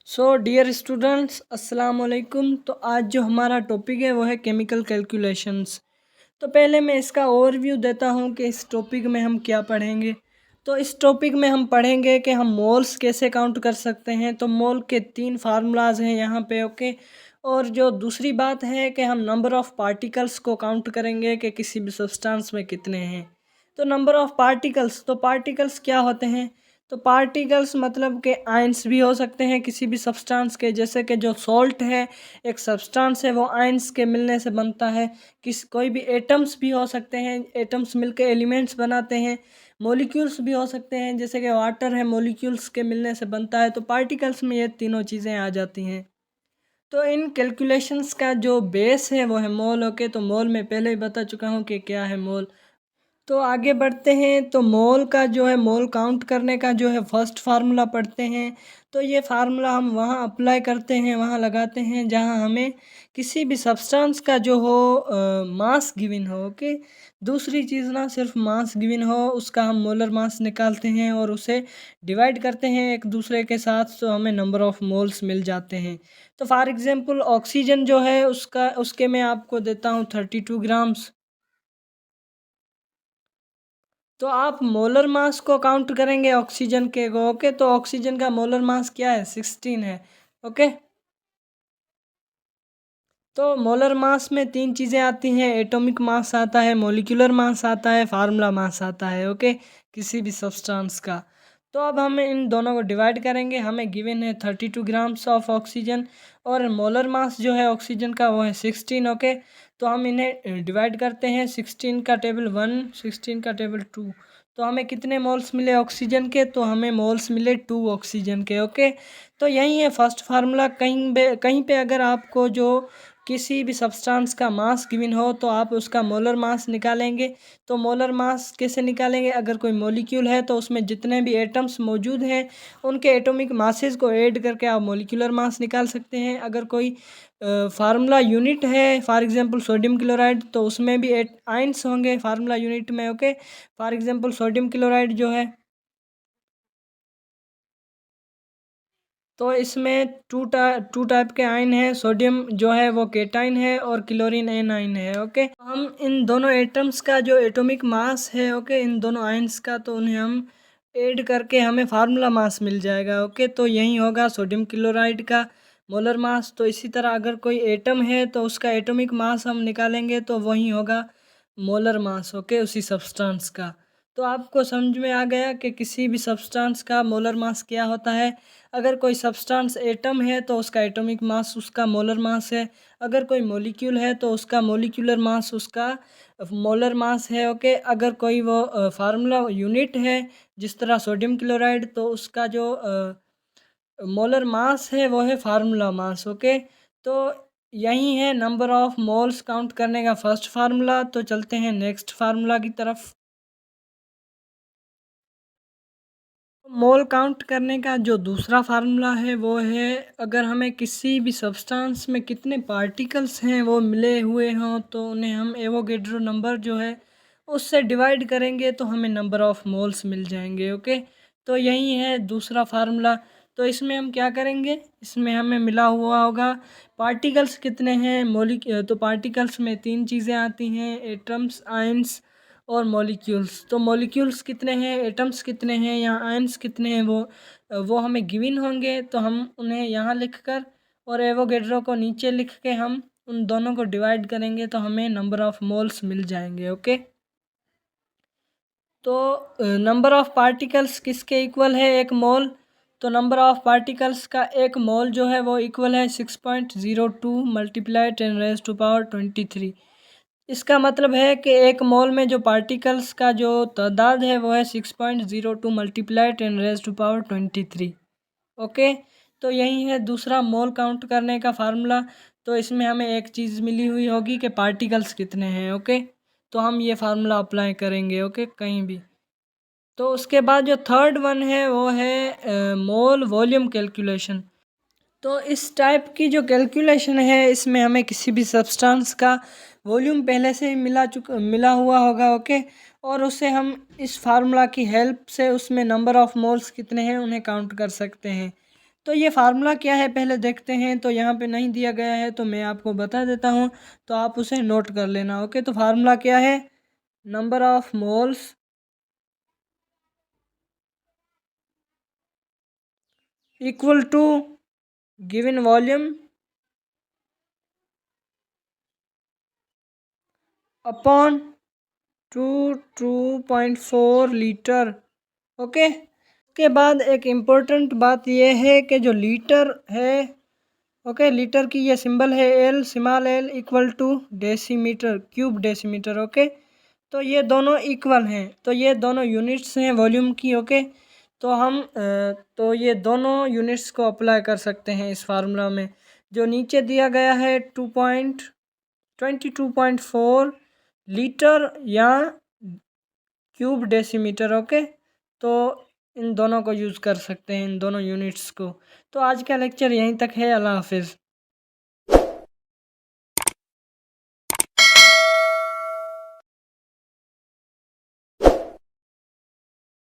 So dear students अस्सलाम वालेकुम। तो आज जो हमारा टॉपिक है वो है केमिकल कैलकुलेशंस। तो पहले मैं इसका ओवरव्यू देता हूँ कि इस टॉपिक में हम क्या पढ़ेंगे। तो इस टॉपिक में हम पढ़ेंगे कि हम मोल्स कैसे काउंट कर सकते हैं। तो मोल के 3 फार्मूलाज हैं यहाँ पे, ओके। और जो दूसरी बात है कि हम नंबर ऑफ़ पार्टिकल्स को काउंट करेंगे कि किसी भी सब्सटेंस में कितने हैं। तो नंबर ऑफ़ पार्टिकल्स, तो पार्टिकल्स क्या होते हैं। तो पार्टिकल्स मतलब कि आयंस भी हो सकते हैं किसी भी सब्सटेंस के, जैसे कि जो सॉल्ट है एक सब्सटेंस है, वो आयंस के मिलने से बनता है। कोई भी एटम्स भी हो सकते हैं, एटम्स मिलकर एलिमेंट्स बनाते हैं। मॉलिक्यूल्स भी हो सकते हैं, जैसे कि वाटर है मॉलिक्यूल्स के मिलने से बनता है। तो पार्टिकल्स में ये तीनों चीज़ें आ जाती हैं। तो इन कैलकुलेशंस का जो बेस है वो है मोल, ओके। तो मोल में पहले ही बता चुका हूँ कि क्या है मोल। तो आगे बढ़ते हैं। तो मोल का जो है, मोल काउंट करने का जो है फर्स्ट फार्मूला पढ़ते हैं। तो ये फार्मूला हम वहाँ अप्लाई करते हैं, वहाँ लगाते हैं जहाँ हमें किसी भी सब्सटेंस का जो हो मास गिवन हो, ओके। दूसरी चीज़ ना, सिर्फ मास गिवन हो, उसका हम मोलर मास निकालते हैं और उसे डिवाइड करते हैं एक दूसरे के साथ, तो हमें नंबर ऑफ़ मोल्स मिल जाते हैं। तो फॉर एग्ज़ाम्पल ऑक्सीजन जो है उसके मैं आपको देता हूँ 32 ग्राम्स। तो आप मोलर मास को काउंट करेंगे ऑक्सीजन के को, ओके। तो ऑक्सीजन का मोलर मास क्या है, 16 है, ओके। तो मोलर मास में 3 चीज़ें आती हैं, एटॉमिक मास आता है, मॉलिक्यूलर मास आता है, फार्मूला मास आता है, ओके, किसी भी सब्सटेंस का। तो अब हम इन दोनों को डिवाइड करेंगे। हमें गिवन है 32 ग्राम्स ऑफ ऑक्सीजन और मोलर मास जो है ऑक्सीजन का वो है 16, ओके। तो हम इन्हें डिवाइड करते हैं, 16 का टेबल 1, 16 का टेबल 2। तो हमें कितने मोल्स मिले ऑक्सीजन के, तो हमें मोल्स मिले 2 ऑक्सीजन के, ओके। तो यही है फर्स्ट फार्मूला। कहीं पे अगर आपको जो किसी भी सब्सटेंस का मास गिवन हो तो आप उसका मोलर मास निकालेंगे। तो मोलर मास कैसे निकालेंगे, अगर कोई मॉलिक्यूल है तो उसमें जितने भी एटम्स मौजूद हैं उनके एटॉमिक मासेस को ऐड करके आप मॉलिक्यूलर मास निकाल सकते हैं। अगर कोई फार्मूला यूनिट है, फॉर एग्जांपल सोडियम क्लोराइड, तो उसमें भी एट आयंस होंगे फार्मूला यूनिट में, okay. For example sodium chloride जो है, तो इसमें टू टाइप के आयन है। सोडियम जो है वो केटाइन है और क्लोरीन एनाइन है, ओके। हम इन दोनों एटम्स का जो एटॉमिक मास है, ओके, इन दोनों आयन्स का, तो उन्हें हम ऐड करके हमें फार्मूला मास मिल जाएगा, ओके। तो यही होगा सोडियम क्लोराइड का मोलर मास। तो इसी तरह अगर कोई एटम है तो उसका एटॉमिक मास हम निकालेंगे तो वही होगा मोलर मास, ओके, उसी सब्सटेंस का। तो आपको समझ में आ गया कि किसी भी सब्सटेंस का मोलर मास क्या होता है। अगर कोई सब्सटेंस एटम है तो उसका एटॉमिक मास उसका मोलर मास है। अगर कोई मॉलिक्यूल है तो उसका मॉलिक्यूलर मास उसका मोलर मास है, ओके। अगर कोई वो फार्मूला यूनिट है, जिस तरह सोडियम क्लोराइड, तो उसका जो मोलर मास है वो है फार्मूला मास, ओके। तो यही है नंबर ऑफ मोल्स काउंट करने का फर्स्ट फार्मूला। तो चलते हैं नेक्स्ट फार्मूला की तरफ। मोल काउंट करने का जो दूसरा फार्मूला है वो है, अगर हमें किसी भी सब्सटेंस में कितने पार्टिकल्स हैं वो मिले हुए हों तो उन्हें हम एवोगेड्रो नंबर जो है उससे डिवाइड करेंगे तो हमें नंबर ऑफ़ मोल्स मिल जाएंगे, ओके। तो यही है दूसरा फार्मूला। तो इसमें हम क्या करेंगे, इसमें हमें मिला हुआ होगा पार्टिकल्स कितने हैं, तो पार्टिकल्स में 3 चीज़ें आती हैं, एटम्स, आयंस और मॉलिक्यूल्स। तो मॉलिक्यूल्स कितने हैं, एटम्स कितने हैं या आयंस कितने हैं, वो हमें गिवन होंगे। तो हम उन्हें यहाँ लिखकर और एवोगेड्रो को नीचे लिख के हम उन दोनों को डिवाइड करेंगे तो हमें नंबर ऑफ़ मोल्स मिल जाएंगे, ओके। तो नंबर ऑफ़ पार्टिकल्स किसके इक्वल है एक मोल। तो नंबर ऑफ़ पार्टिकल्स का एक मोल जो है वो इक्वल है 6.02 मल्टीप्लाई 10⁻⁻23। इसका मतलब है कि एक मोल में जो पार्टिकल्स का जो तादाद है वो है 6.02 मल्टीप्लाई 10⁻23, ओके। तो यही है दूसरा मोल काउंट करने का फार्मूला। तो इसमें हमें एक चीज़ मिली हुई होगी कि पार्टिकल्स कितने हैं, ओके। तो हम ये फार्मूला अप्लाई करेंगे, ओके, कहीं भी। तो उसके बाद जो थर्ड वन है वो है मोल वॉल्यूम कैलकुलेशन। तो इस टाइप की जो कैलकुलेशन है इसमें हमें किसी भी सब्सटेंस का वॉल्यूम पहले से ही मिला हुआ होगा, ओके। और उसे हम इस फार्मूला की हेल्प से उसमें नंबर ऑफ़ मोल्स कितने हैं उन्हें काउंट कर सकते हैं। तो ये फार्मूला क्या है पहले देखते हैं। तो यहाँ पे नहीं दिया गया है तो मैं आपको बता देता हूँ, तो आप उसे नोट कर लेना। ओके, तो फार्मूला क्या है, number of moles equal to given volume upon 2.4 litre. Okay, के बाद एक इम्पोर्टेंट बात यह है कि जो लीटर है, ओके, लीटर की ये सिंबल है L, small L equal to decimetre, cube decimetre. Okay, तो ये दोनों इक्वल हैं, तो ये दोनों यूनिट्स हैं वॉल्यूम की। ओके, तो हम तो ये दोनों यूनिट्स को अप्लाई कर सकते हैं इस फार्मूला में। जो नीचे दिया गया है 22.4 लीटर या क्यूब डेसीमीटर। ओके, तो इन दोनों को यूज़ कर सकते हैं, इन दोनों यूनिट्स को। तो आज का लेक्चर यहीं तक है। अल्लाह हाफिज़।